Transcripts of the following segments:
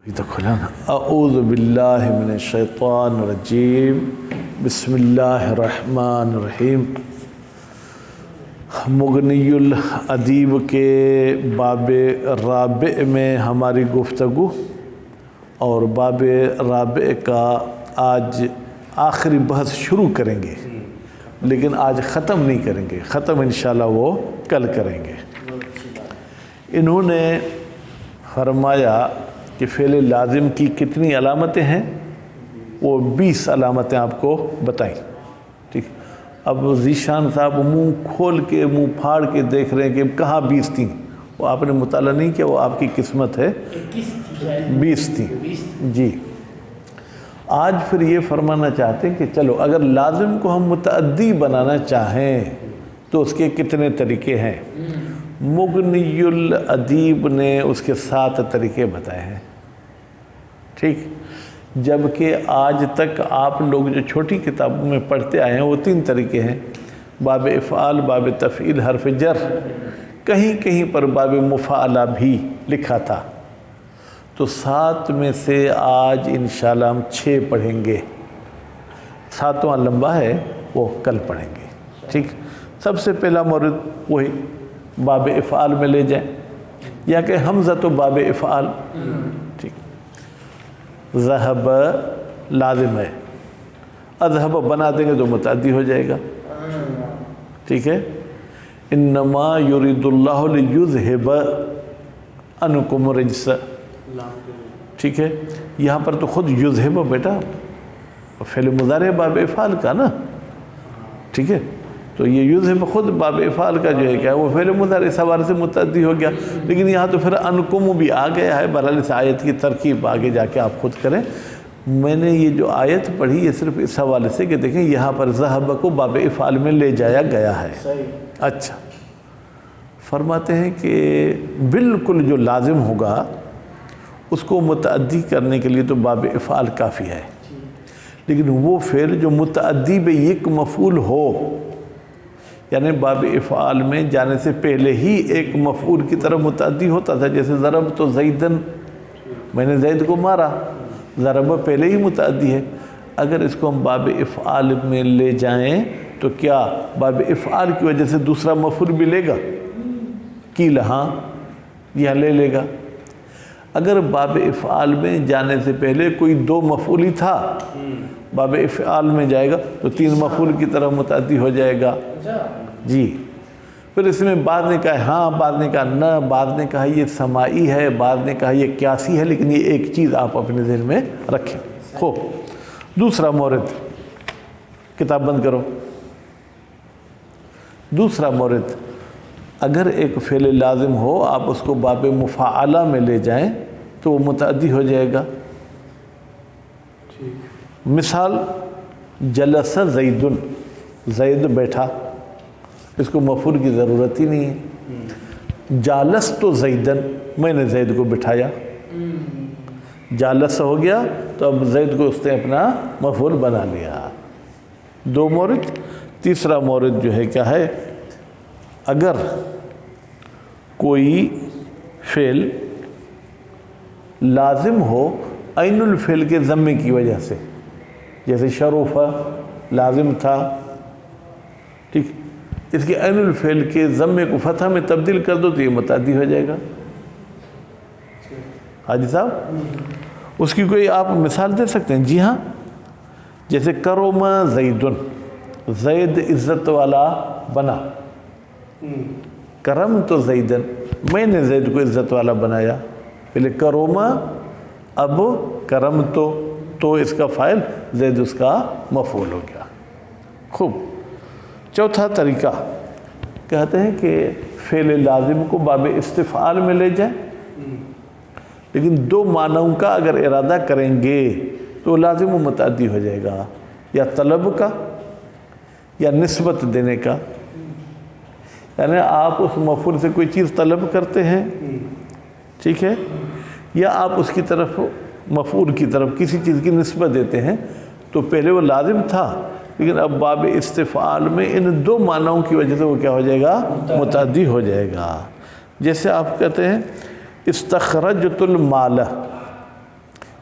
اعوذ باللہ من الشیطان الرجیم بسم اللہ الرحمن الرحیم۔ مغنی الادیب کے باب رابع میں ہماری گفتگو، اور باب رابع کا آج آخری بحث شروع کریں گے، لیکن آج ختم نہیں کریں گے، ختم انشاءاللہ وہ کل کریں گے۔ انہوں نے فرمایا کہ فعل لازم کی کتنی علامتیں ہیں؟ وہ 20 علامتیں آپ کو بتائیں، ٹھیک۔ اب ذیشان صاحب منہ کھول کے منہ پھاڑ کے دیکھ رہے ہیں کہ کہاں 20 تھیں، وہ آپ نے مطالعہ نہیں کیا، وہ آپ کی قسمت ہے، 20 تھیں جی۔ آج پھر یہ فرمانا چاہتے ہیں کہ چلو اگر لازم کو ہم متعدی بنانا چاہیں تو اس کے کتنے طریقے ہیں؟ مغنی الادیب نے اس کے 7 طریقے بتائے ہیں، ٹھیک۔ جبکہ آج تک آپ لوگ جو چھوٹی کتابوں میں پڑھتے آئے ہیں وہ 3 طریقے ہیں، باب افعال، باب تفعیل، حرف جر، کہیں کہیں پر باب مفعلہ بھی لکھا تھا۔ تو 7 میں سے آج انشاءاللہ ہم 6 پڑھیں گے، 7واں لمبا ہے وہ کل پڑھیں گے، ٹھیک۔ سب سے پہلا مورد وہی باب افعال میں لے جائیں، یا کہ حمزہ تو باب افعال، ٹھیک۔ ذہب لازم ہے، اذہب بنا دیں گے تو متعدی ہو جائے گا، ٹھیک ہے۔ انما یرید اللہ لیذہب عنکم الرجس، ٹھیک ہے۔ یہاں پر تو خود یذہب بیٹا فعل مضارع باب افعال کا نا، ٹھیک ہے۔ تو یہ یذہب خود باب افعال کا جو ہے کیا ہے وہ فعل مضارع اس حوالے سے متعدی ہو گیا، لیکن یہاں تو پھر انکم بھی آ گیا ہے۔ بہرحال اس آیت کی ترکیب آگے جا کے آپ خود کریں۔ میں نے یہ جو آیت پڑھی یہ صرف اس حوالے سے کہ دیکھیں یہاں پر ذہب کو باب افعال میں لے جایا گیا ہے۔ اچھا، فرماتے ہیں کہ بالکل جو لازم ہوگا اس کو متعدی کرنے کے لیے تو باب افعال کافی ہے، لیکن وہ فعل جو متعدی بے یک مفعول ہو، یعنی باب افعال میں جانے سے پہلے ہی ایک مفعول کی طرف متعدی ہوتا تھا، جیسے ضرب تو زیدن، میں نے زید کو مارا، ضرب پہلے ہی متعدی ہے۔ اگر اس کو ہم باب افعال میں لے جائیں تو کیا باب افعال کی وجہ سے دوسرا مفعول بھی لے گا؟ کیل، ہاں یہاں لے گا۔ اگر باب افعال میں جانے سے پہلے کوئی 2 مفعول ہی تھا، باب افعال میں جائے گا تو 3 مفعول کی طرف متعدی ہو جائے گا جی۔ پھر اس میں بعض نے کہا ہاں، بعض نے کہا نہ، بعض نے کہا یہ سماعی ہے، بعض نے کہا یہ قیاسی ہے، لیکن یہ ایک چیز آپ اپنے ذہن میں رکھیں۔ خوب، دوسرا مورد، کتاب بند کرو۔ دوسرا مورد، اگر ایک فعل لازم ہو آپ اس کو باب مفعلہ میں لے جائیں تو وہ متعدی ہو جائے گا۔ مثال، جلس زیدن، زید بیٹھا، اس کو مفعول کی ضرورت ہی نہیں ہے۔ جالس تو زیدن، میں نے زید کو بٹھایا، جالس ہو گیا تو اب زید کو اس نے اپنا مفعول بنا لیا۔ 2 مورد۔ تیسرا مورد جو ہے کیا ہے، اگر کوئی فعل لازم ہو عین الفعل کے ضمے کی وجہ سے، جیسے شروفہ لازم تھا، ٹھیک، اس کے عین الفعل کے ضمے کو فتح میں تبدیل کر دو تو یہ متعدی ہو جائے گا۔ حاجی صاحب اس کی کوئی آپ مثال دے سکتے ہیں؟ جی ہاں، جیسے کرم زیدن، زید عزت والا بنا، کرم تو زیدن، میں نے زید کو عزت والا بنایا، پہلے کرم اب کرم تو اس کا فاعل، زید اس کا مفعول ہو گیا۔ خوب، چوتھا طریقہ کہتے ہیں کہ فعل لازم کو باب استفعال میں لے جائیں، لیکن 2 معنوں کا اگر ارادہ کریں گے تو لازم و متعدی ہو جائے گا، یا طلب کا یا نسبت دینے کا، یعنی آپ اس مفعول سے کوئی چیز طلب کرتے ہیں، ٹھیک ہے، یا آپ اس کی طرف مفعول کی طرف کسی چیز کی نسبت دیتے ہیں، تو پہلے وہ لازم تھا لیکن اب باب استفعال میں ان 2 معنوں کی وجہ سے وہ کیا ہو جائے گا؟ متعدی ہو جائے گا۔ جیسے آپ کہتے ہیں استخرجت المال،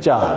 4।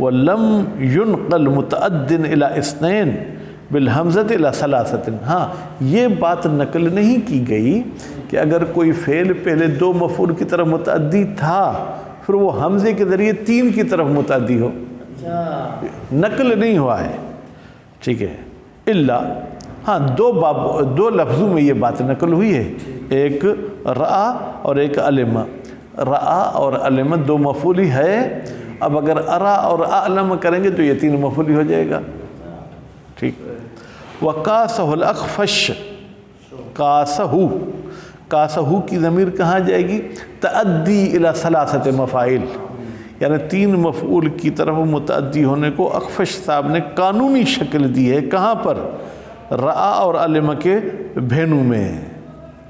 وَلَمْ يُنْقَلْ مُتَعَدٍ إِلَىٰ اثْنَيْن بِالْحَمْزَةِ إِلَىٰ ثَلَاثَةٍ۔ ہاں یہ بات نقل نہیں کی گئی کہ اگر کوئی فعل پہلے 2 مفعول کی طرف متعدی تھا پھر وہ حمزے کے ذریعے 3 کی طرف متعدی ہو، نقل نہیں ہوا ہے، ٹھیک ہے۔ الا ہاں 2 لفظوں میں یہ بات نقل ہوئی ہے، ایک رأى اور ایک علم۔ رأى اور علم 2 مفعولی ہے، اب اگر ارا اور اعلم کریں گے تو یہ 3 مفعولی ہو جائے گا، ٹھیک۔ وَقَاسَهُ الْأَخْفَشُ، قاسہو کی ضمیر کہاں جائے گی؟ تعدی الی 3 مفاعل، یعنی 3 مفعول کی طرف متعدی ہونے کو اخفش صاحب نے قانونی شکل دی ہے۔ کہاں پر؟ رأى اور علم کے بھینوں میں۔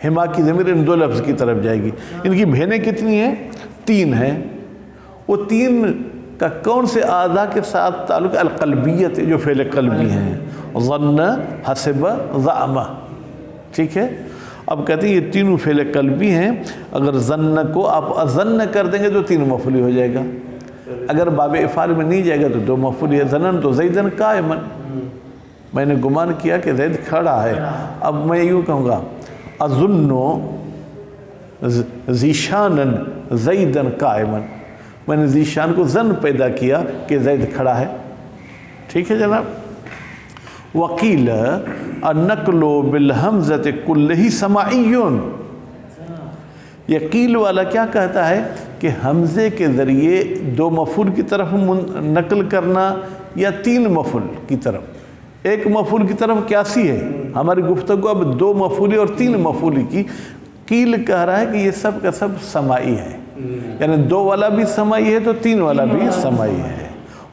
ہما کی ضمیر ان 2 لفظ کی طرف جائے گی۔ ان کی بھینیں کتنی ہیں؟ 3 ہیں۔ وہ 3 کا کون سے اعضاء کے ساتھ تعلق؟ القلبیت، جو فعل قلبی ہیں، ظن، حسب، زعم، ٹھیک ہے۔ اب کہتے ہیں یہ تینوں فعل قلبی ہیں، اگر ظن کو آپ ظن کر دیں گے تو 3 مفعولی ہو جائے گا، اگر باب افعال میں نہیں جائے گا تو 2 مفعولی ہے۔ ظنن تو زیدن قائمن، میں نے گمان کیا کہ زید کھڑا ہے، اب میں یوں کہوں گا اظن ذیشانن زیدن قائمن، میں نے ذیشان کو ظن پیدا کیا کہ زید کھڑا ہے، ٹھیک ہے جناب۔ وقیل النقل بالحمزۃ کلہ سماعیون، یہ قیل والا کیا کہتا ہے کہ حمزے کے ذریعے 2 مفعول کی طرف نقل کرنا یا 3 مفعول کی طرف، 1 مفعول کی طرف کیاسی ہے ہماری گفتگو اب 2 مفعولی اور 3 مفعولی کی۔ قیل کہہ رہا ہے کہ یہ سب کا سب سماعی ہے، یعنی 2 والا بھی سماعی ہے تو 3 والا بھی سماعی ہے۔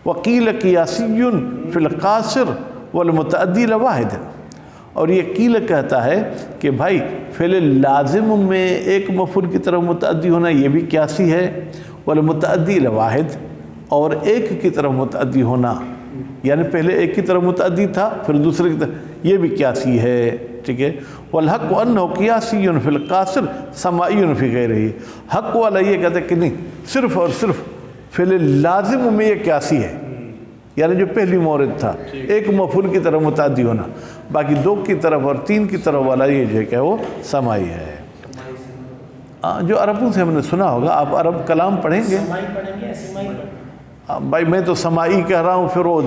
وقیل قیاسی فی القاصر والمتعدی لواحد، اور یہ قیل کہتا ہے کہ بھائی فعل لازم میں 1 مفعول کی طرف متعدی ہونا یہ بھی قیاسی ہے، والمتعدی لواحد، اور 1 کی طرف متعدی ہونا، یعنی پہلے 1 کی طرف متعدی تھا پھر دوسرے کی طرف، یہ بھی قیاسی ہے، ٹھیک ہے۔ والحق انہ قیاسی فی القاصر سماعی فی غیرہ، حق والا یہ کہتا ہے کہ نہیں، صرف اور صرف فعل لازم میں یہ قیاسی ہے، یعنی جو پہلی مورد تھا 1 مفعول کی طرف متعدی ہونا، باقی 2 کی طرف اور 3 کی طرف والا یہ جو ہے کہ وہ سماعی ہے۔ جو عربوں سے ہم نے سنا ہوگا، آپ عرب کلام پڑھیں گے؟ بھائی میں تو سماعی کہہ رہا ہوں، پھر وہ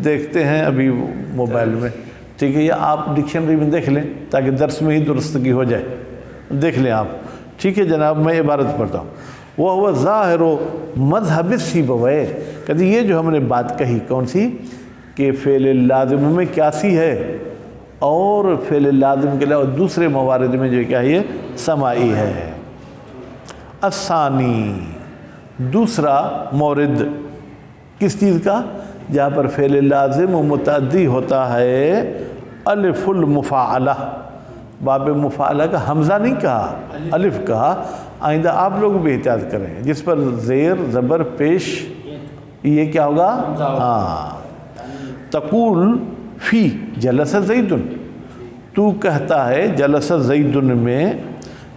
دیکھتے ہیں ابھی موبائل میں، ٹھیک ہے، یا آپ ڈکشنری میں دیکھ لیں تاکہ درس میں ہی درستگی ہو جائے، دیکھ لیں آپ، ٹھیک ہے جناب۔ میں عبارت پڑھتا ہوں، وہ ظاہر و مذہب سیبویہ، کہتے یہ جو ہم نے بات کہی کون سی کہ فعل لازم میں کیاسی ہے اور فعل لازم کے علاوہ دوسرے موارد میں جو کیا ہے یہ سماعی ہے۔ الثانی، دوسرا مورد کس چیز کا؟ جہاں پر فعل لازم و متعدی ہوتا ہے الف المفاعلہ، باب مفاعلہ کا حمزہ نہیں کہا، الف کہا۔ آئندہ آپ لوگ بھی احتیاط کریں، جس پر زیر زبر پیش یہ کیا ہوگا؟ ہاں، تقول فی جلس زیدن، تو کہتا ہے جلس زیدن میں،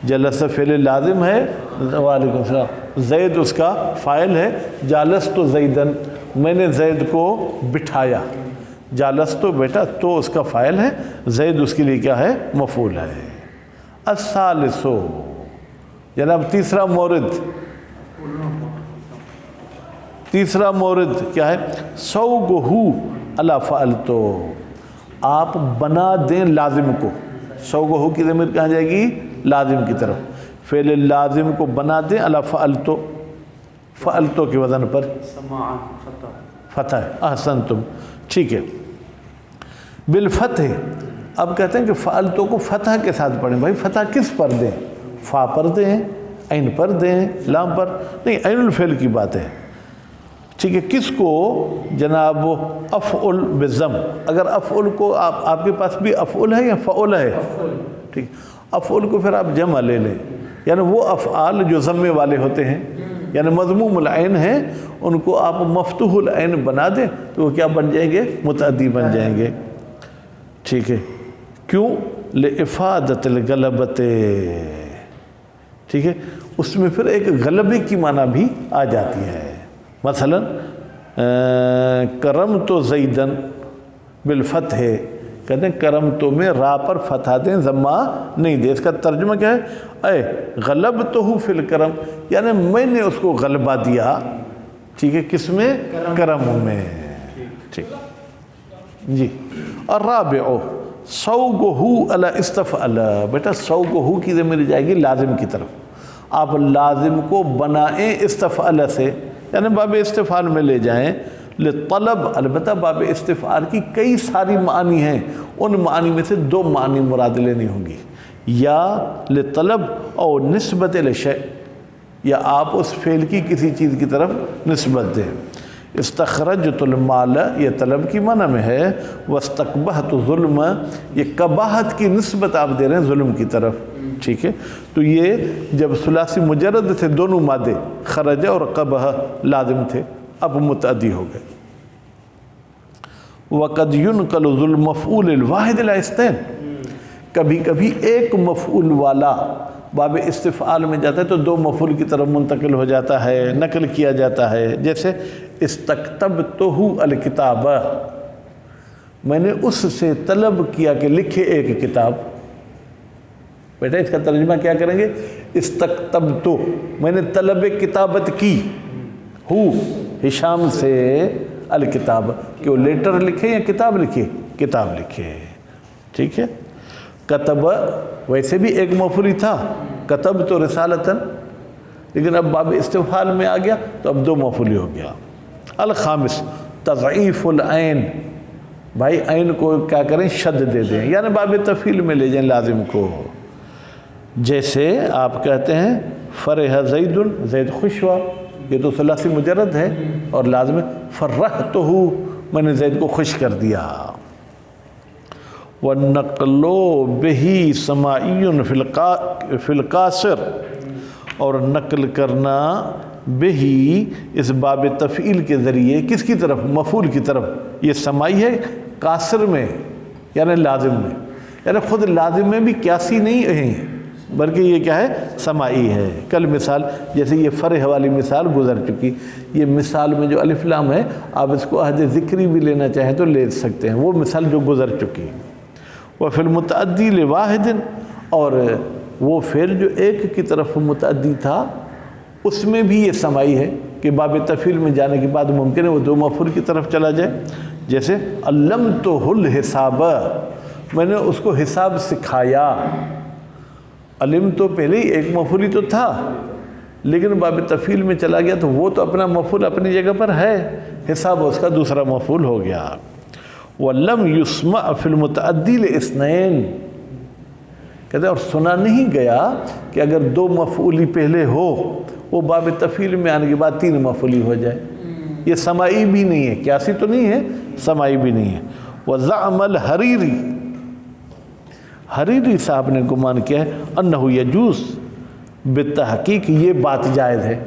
جلس فعل لازم ہے، وعلیکم السلام، زید اس کا فاعل ہے، جالس تو زیدن، میں نے زید کو بٹھایا، جالس تو بیٹا تو اس کا فاعل ہے، زید اس کے لیے کیا ہے؟ مفعول ہے۔ الثالثو، جناب تیسرا مورد کیا ہے؟ سوگہو علی فعلتو، آپ بنا دیں لازم کو، سوگہو کی ضمیر کہاں جائے گی؟ لازم کی طرف، فعل لازم کو بنا دیں علی فعلتو، فعلتو کے وزن پر فتح، احسنتم، ٹھیک ہے، بالفتح۔ اب کہتے ہیں کہ فعلتو کو فتح کے ساتھ پڑھیں، بھائی فتح کس پر دیں؟ فا پر دیں، عین پر دیں، لام پر نہیں، عین الفعل کی بات ہے، ٹھیک ہے۔ کس کو جناب؟ افعل بالضم، اگر افعل کو آپ کے پاس بھی افعل ہے یا فعل ہے؟ ٹھیک، افعل کو پھر آپ جمع لے لیں، یعنی وہ افعال جو ضمے والے ہوتے ہیں، یعنی مضموم العین ہیں، ان کو آپ مفتوح العین بنا دیں تو وہ کیا بن جائیں گے؟ متعدی بن جائیں گے، ٹھیک ہے۔ کیوں؟ لِإِفَادَةِ الْغَلَبَةِ، ٹھیک ہے، اس میں پھر ایک غلبے کی معنی بھی آ جاتی ہے۔ مثلا کرم تو زیدن بالفتح، کہتے ہیں کرم تو میں را پر فتح دیں، ضمہ نہیں دے۔ اس کا ترجمہ کیا ہے؟ اے غلبتہ فی الکرم، یعنی میں نے اس کو غلبہ دیا، ٹھیک ہے، کس میں؟ کرم میں، ٹھیک جی۔ الرابع صوغہ علی استفعل، بیٹا صوغہ کی ضمیر جائے گی لازم کی طرف، آپ لازم کو بنائیں استفعل سے، یعنی باب استفعال میں لے جائیں۔ لطلب، البتہ باب استفعال کی کئی ساری معانی ہیں، ان معانی میں سے دو معنی مراد لینی ہوں گی، یا لطلب اور نسبت لشیء، یا آپ اس فعل کی کسی چیز کی طرف نسبت دیں۔ استخرجت المال، یہ طلب کی معنی میں ہے۔ واستقبحت ظلم، یہ قباحت کی نسبت آپ دے رہے ہیں ظلم کی طرف، ٹھیک ہے۔ تو یہ جب ثلاثی مجرد تھے دونوں مادے، خرج اور قبح لازم تھے، اب متعدی ہو گئے۔ وقد ينقل ذو المفعول الواحد الى اثنين، کبھی کبھی ایک مفعول والا باب استفعال میں جاتا ہے تو دو مفعول کی طرف منتقل ہو جاتا ہے، نقل کیا جاتا ہے۔ جیسے استکتبتہ الکتاب، میں نے اس سے طلب کیا کہ لکھے ایک کتاب۔ بیٹا اس کا ترجمہ کیا کریں گے؟ استکتبتہ، میں نے طلب کتابت کی، ہشام سے الکتاب، کہ وہ لیٹر لکھے یا کتاب لکھے؟ کتاب لکھے، ٹھیک ہے۔ کتب ویسے بھی ایک مفعول تھا، کتب تو رسالتاً، لیکن اب باب استفعال میں آ گیا تو اب دو مفعول ہو گیا۔ الخامس تضعیف العین، بھائی عین کو کیا کریں؟ شد دے دیں، یعنی باب تفعیل میں لے جائیں لازم کو۔ جیسے آپ کہتے ہیں فرح زید، زید خوش ہوا، یہ تو ثلاثی مجرد ہے اور لازم ہے۔ فرحتہ، میں نے زید کو خوش کر دیا۔ وَالنَّقْلُ بِهِ سَمَاعِيٌّ فِي الْقَاصِرِ، اور نقل کرنا بہی اس باب تفعیل کے ذریعے کس کی طرف؟ مفعول کی طرف، یہ سماعی ہے قاصر میں یعنی لازم میں، یعنی خود لازم میں بھی قیاسی نہیں ہے بلکہ یہ کیا ہے؟ سماعی ہے۔ کل مثال جیسے یہ فرح والی مثال گزر چکی، یہ مثال میں جو الف لام ہے آپ اس کو عہد ذکری بھی لینا چاہیں تو لے سکتے ہیں، وہ مثال جو گزر چکی۔ وفی المتعدی لواحد، اور وہ فعل جو ایک کی طرف متعدی تھا اس میں بھی یہ سماعی ہے کہ باب تفعیل میں جانے کے بعد ممکن ہے وہ دو مفعول کی طرف چلا جائے۔ جیسے علمتہ الحساب، میں نے اس کو حساب سکھایا۔ علم تو پہلے ہی ایک مفعول تو تھا، لیکن باب تفعیل میں چلا گیا تو وہ تو اپنا مفعول اپنی جگہ پر ہے، حساب اس کا دوسرا مفعول ہو گیا۔ وَلَمْ يُسْمَعْ فِي الْمُتَعَدِّي لِإِثْنَيْن، کہتے ہیں اور سنا نہیں گیا کہ اگر دو مفعولی پہلے ہو وہ باب تفعیل میں آنے کے بعد تین مفعولی ہو جائے۔ یہ سماعی بھی نہیں ہے، قیاسی تو نہیں ہے، سماعی بھی نہیں ہے۔ وَزَعْمَ الْحَرِيرِ، حریری صاحب نے گمان کیا ہے انہو یجوز، بالتحقیق یہ بات جائز ہے۔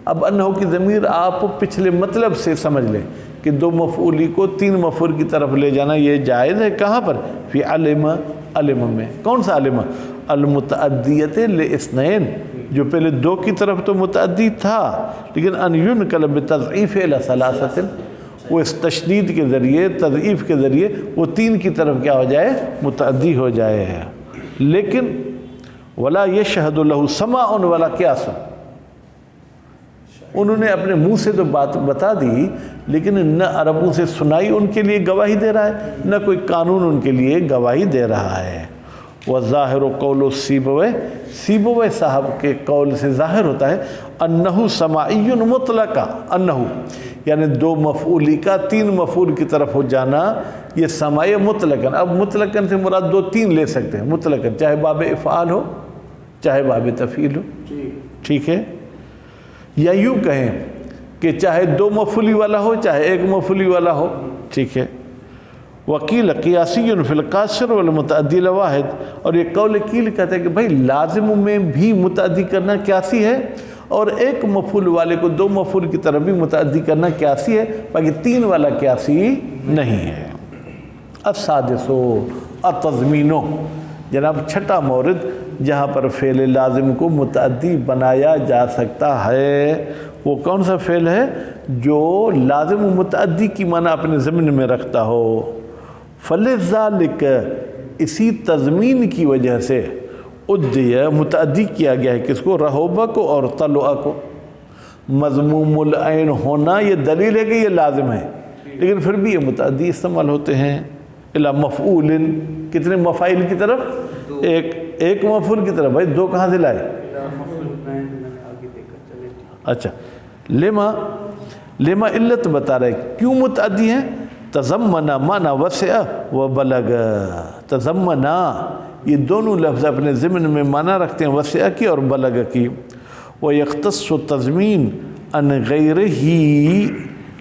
اب انہو کی ضمیر آپ پچھلے مطلب سے سمجھ لیں کہ دو مفعولی کو تین مفعول کی طرف لے جانا یہ جائز ہے۔ کہاں پر؟ فی علم، علم میں۔ کون سا علم؟ المتعدیت لاثنین، جو پہلے دو کی طرف تو متعدی تھا لیکن ان ینقل بتضعیف الی ثلاثۃ، وہ اس تشدید کے ذریعے، تضعیف کے ذریعے وہ تین کی طرف کیا ہو جائے؟ متعدی ہو جائے۔ لیکن ولا یشہد لہ سماع ولا قیاس، انہوں نے اپنے منہ سے تو بات بتا دی لیکن نہ عربوں سے سنائی ان کے لیے گواہی دے رہا ہے، نہ کوئی قانون ان کے لیے گواہی دے رہا ہے۔ وظاہر قول سیبویہ، سیبویہ صاحب کے قول سے ظاہر ہوتا ہے انہو سماعی مطلقہ، انہو یعنی دو مفعولی کا تین مفعول کی طرف ہو جانا یہ سماعی مطلقاً۔ اب مطلقاً سے مراد دو تین لے سکتے ہیں، مطلقاً چاہے باب افعال ہو چاہے باب تفعیل ہو، ٹھیک ہے۔ یا یوں کہیں کہ چاہے دو مفعولی والا ہو چاہے ایک مفعولی والا ہو، ٹھیک ہے۔ وکیل قیاسی فی القاصر والمتعدی لواحد، اور یہ قول قیل کہتے ہیں کہ بھائی لازم میں بھی متعدی کرنا قیاسی ہے اور ایک مفعول والے کو دو مفعول کی طرف بھی متعدی کرنا قیاسی ہے، باقی تین والا قیاسی نہیں ہے۔ السادس التضمین، جناب چھٹا مورد جہاں پر فعل لازم کو متعدی بنایا جا سکتا ہے وہ کون سا فعل ہے جو لازم و متعدی کی معنی اپنے ضمن میں رکھتا ہو. فلذالک اسی تضمین کی وجہ سے ادیہ متعدی کیا گیا ہے کس کو؟ رہوبہ کو اور طلوع کو. مضموم العین ہونا یہ دلیل ہے کہ یہ لازم ہے، لیکن پھر بھی یہ متعدی استعمال ہوتے ہیں. الا مفعول، کتنے مفاعل کی طرف؟ ایک مفعول کی طرف. بھائی دو کہاں سے لائے؟ اچھا لما علت بتا رہے کیوں متعدی ہیں. تضمنا معنی وسع و بلغ. تضمنا یہ دونوں لفظ اپنے ضمن میں معنی رکھتے ہیں وسع کی اور بلغ کی. وَيَخْتَصُّ التَّضْمِينُ عَنْ غَيْرِهِ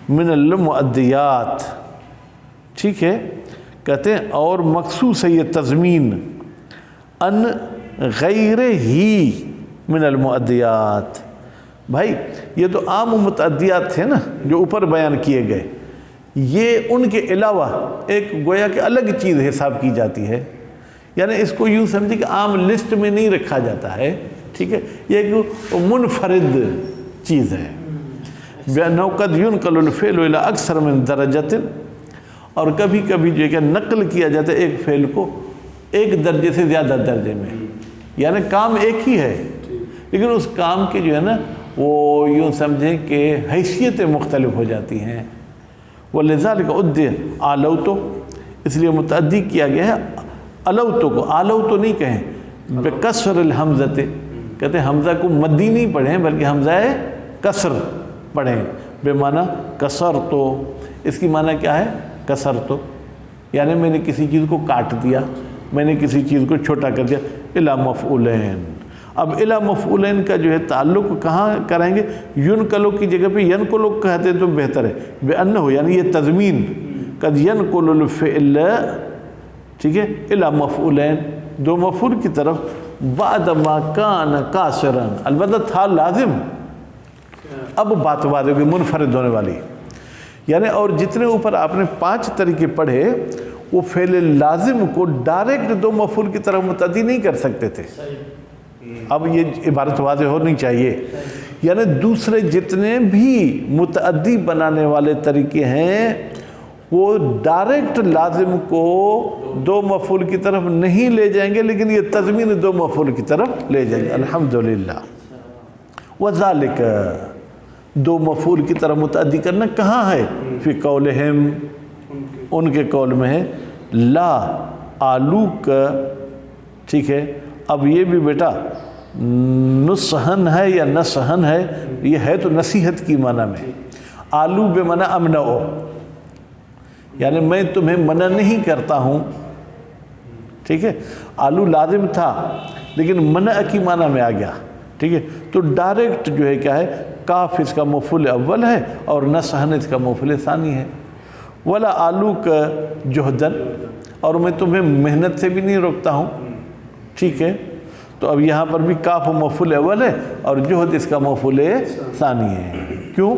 مِنَ الْمُعَدِّيَاتِ. ٹھیک ہے، کہتے ہیں اور مخصوص ہے یہ تضمین ان غیرہ من المعدیات. بھائی یہ تو عام متعدیات تھے نا جو اوپر بیان کیے گئے، یہ ان کے علاوہ ایک گویا کہ الگ چیز حساب کی جاتی ہے. یعنی اس کو یوں سمجھے کہ عام لسٹ میں نہیں رکھا جاتا ہے. ٹھیک ہے، یہ ایک منفرد چیز ہے. بِأَنَّهُ قَدْ يُنْقَلُ الْفِعْلُ إِلَىٰ أَكْثَرَ مِنْ دَرَجَةٍ. اور کبھی کبھی جو ہے کہ نقل کیا جاتا ہے ایک فعل کو ایک درجے سے زیادہ درجے میں. یعنی کام ایک ہی ہے لیکن اس کام کے جو ہے نا وہ یوں سمجھیں کہ حیثیتیں مختلف ہو جاتی ہیں. وَلِذَلِكَ أُدِّيَ عَلَوْتُ، اس لیے متعدی کیا گیا ہے علوتو کو. علوتو نہیں کہیں، بِكَسْرِ الْحَمْزَةِ. کہتے ہیں حمزہ کو مدی نہیں پڑھیں بلکہ حمزہ کسر پڑھیں. بے معنی کسر تو، اس کی معنی کیا ہے؟ کسر تو یعنی میں نے کسی چیز کو کاٹ دیا، میں نے کسی چیز کو چھوٹا کر دیا. الا مفعولین. اب الا مفعولین کا جو ہے تعلق کہاں کریں گے؟ ینقلو کی جگہ پہ ینقلو کہتے ہیں تو بہتر ہے. بِأَنَّهُ یعنی یہ تضمین قد ینقل الفعل، ٹھیک ہے، الا مفعولین دو مفعول کی طرف. بعد ما کان قاصرا، البتہ تھا لازم، اب بات واضح ہوگی منفرد ہونے والی. یعنی اور جتنے اوپر آپ نے 5 طریقے پڑھے وہ فعل لازم کو ڈائریکٹ دو مفعول کی طرف متعدی نہیں کر سکتے تھے. اب یہ عبارت واضح ہونی چاہیے. یعنی دوسرے جتنے بھی متعدی بنانے والے طریقے ہیں وہ ڈائریکٹ لازم کو دو مفعول کی طرف نہیں لے جائیں گے، لیکن یہ تضمین دو مفعول کی طرف لے جائیں گے. الحمدللہ. وَذَلِكَ دو مفعول کی طرف متعدی کرنا کہاں ہے؟ فی قولہم، ان کے قول میں ہے لا آلو کا. ٹھیک ہے، اب یہ بھی بیٹا نصحن ہے یا نصحن ہے، یہ ہے تو نصیحت کی معنی میں. آلو بے معنی امنعو، یعنی میں تمہیں منع نہیں کرتا ہوں. ٹھیک ہے، آلو لازم تھا لیکن منع کی معنی میں آ گیا. ٹھیک ہے، تو ڈائریکٹ جو ہے کیا ہے؟ کاف اس کا مفعول اول ہے اور نصحن اس کا مفعول ثانی ہے. ولا آلو کا جہدن، اور میں تمہیں محنت سے بھی نہیں روکتا ہوں. ٹھیک ہے، تو اب یہاں پر بھی کاف مفعول اول ہے اور جہد اس کا مفعول ثانی ہے. کیوں؟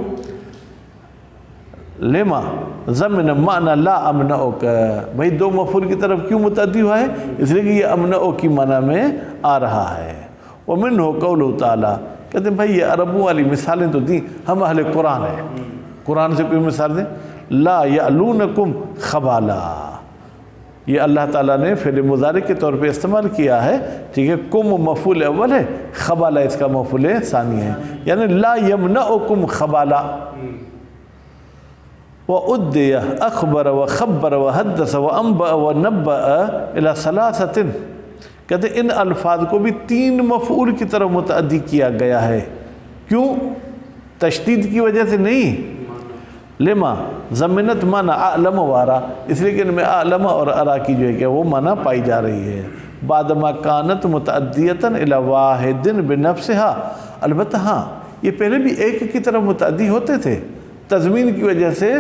لما ضمن معنی لا امنعو کا. بھائی دو مفعول کی طرف کیوں متعدی ہوا ہے؟ اس لیے کہ یہ امنعو کی معنی میں آ رہا ہے. ومنہ قولہ تعالیٰ، کہتے ہیں بھائی یہ عربوں والی مثالیں تو دیں، ہم اہل قرآن ہیں، قرآن سے کوئی مثال دیں. لا یعلونکم خبالا، یہ اللہ تعالیٰ نے فعل مضارع کے طور پہ استعمال کیا ہے. ٹھیک ہے، کم مفعول اول ہے، خبالا اس کا مفعول ثانی ہے. یعنی لا یمنعکم خبالا. وَأُدِّيَ أَخْبَرَ وَخَبَّرَ وَحَدَّثَ وَأَنبَأَ وَنَبَّأَ إِلَى ثَلَاثَةٍ. کہتے ہیں ان الفاظ کو بھی 3 مفعول کی طرف متعدی کیا گیا ہے. کیوں؟ تشدید کی وجہ سے نہیں. لما ضمنت معنی اعلم و ارا، اس لیے کہ ان میں اعلم اور ارا کی جو ہے کہ وہ معنی پائی جا رہی ہے. بعد ما کانت متعدیتاً الی واحد بنفسها. البتہ ہاں یہ پہلے بھی ایک کی طرف متعدی ہوتے تھے، تضمین کی وجہ سے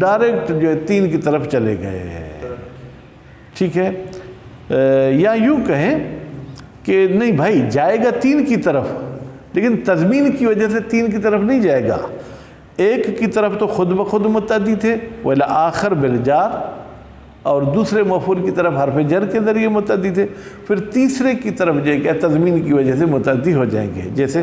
ڈائریکٹ جو ہے 3 کی طرف چلے گئے. ٹھیک ہے، یا یوں کہیں کہ نہیں بھائی جائے گا 3 کی طرف لیکن تضمین کی وجہ سے 3 کی طرف نہیں جائے گا. ایک کی طرف تو خود بخود متعدی تھے وَإِلَى آخر بالجار، اور دوسرے مفعول کی طرف حرف جر کے ذریعے متعدی تھے. پھر تیسرے کی طرف جو ہے کہ تضمین کی وجہ سے متعدی ہو جائیں گے. جیسے